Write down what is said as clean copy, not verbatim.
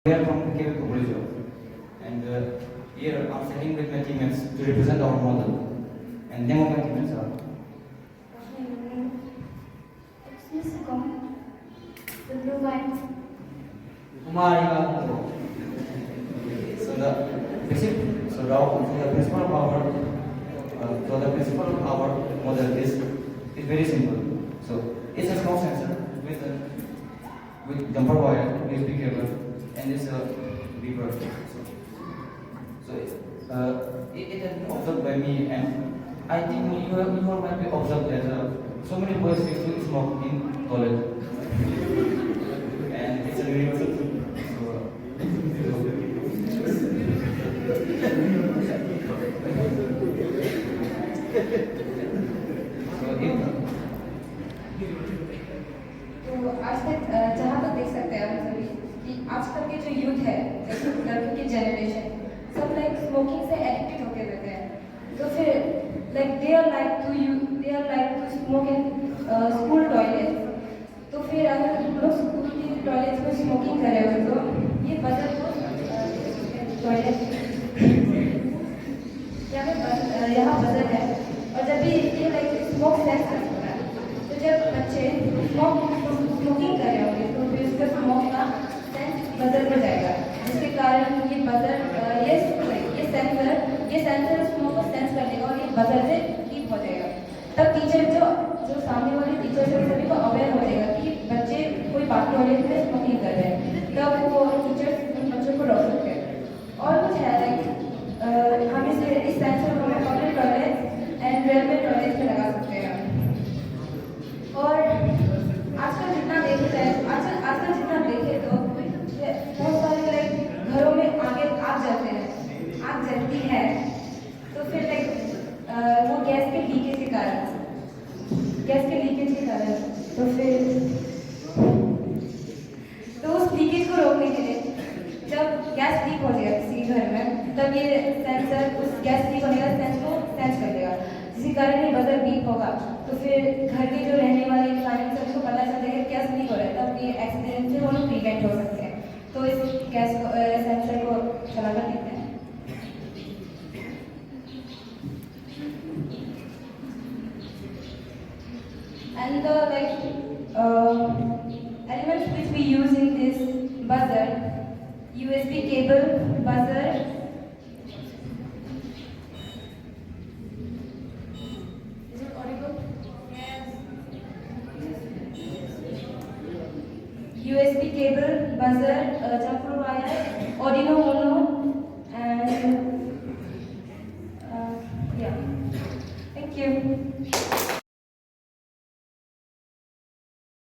We are from Quebec Collegio, and here I'm sitting with my teammates to represent our model. And name of my teammates are Excuse-moi, the blue line. Kumari. So the principle of our model is very simple. So it's a small sensor with jumper wire, USB cable, and it's a beeper. It has been observed by me, and I think you all might be observed that so many boys used to smoke in toilet, and it's a universal truth. तो आज तक जहाँ तक देख सकते हैं हम सभी कि आजकल के जो यूथ है लड़कों की जनरेशन सब लाइक स्मोकिंग से एडिक्टेड होके रहते हैं तो फिर like they are like to smoke in school toilet तो फिर अगर हम लोग स्कूल के टॉयलेट्स में स्मोकिंग कर रहे हो तो ये बजट को टॉयलेट यहाँ बजट है और जब भी ये लाइक स्मोक सेंस करता है तो जब बच्चे स्मोकिंग कर रहे होंगे तो फिर उसका स्मोक का सेंस बजर में जाएगा जिसके कारण ये बजर ये सेंसर स्मोक को सेंस कर लेगा और ये बजर से ठीक हो जाएगा तब टीचर जो सामने वाले टीचर से सभी को अवेयर हो जाएगा कि बच्चे कोई बाकी टॉयलेट में स्मोकिंग कर रहे हैं तब वो टीचर उन बच्चों को रोक सकते हैं और कुछ है लाइक हम इस सेंसर को public toilet and railway toilet में लगा सकते हैं और आजकल जितना देखे तो बहुत सारे लाइक घरों में आगे आग जलते हैं आग जलती है तो फिर लाइक वो गैस के लीकेज के कारण तो फिर तो उस लीकेज को रोकने के लिए जब गैस लीक हो जाएगा किसी घर में तब ये सेंसर उस गैस लीक होने का सेंस को सेंस कर देगा जिसके कारण ये बजर बीप होगा तो फिर घर के जो रहने वाले इंसान हैं सबको पता चल जाएगा क्या लीक हो रहा है तब ये एक्सीडेंट से वो लोग प्रिवेंट हो सकते हैं तो इस गैस सेंसर को चलाकर देखते हैं and the elements which we use in this buzzer USB cable buzzer is it audible? Yes. USB cable buzzer jumper wire Arduino Uno and yeah thank you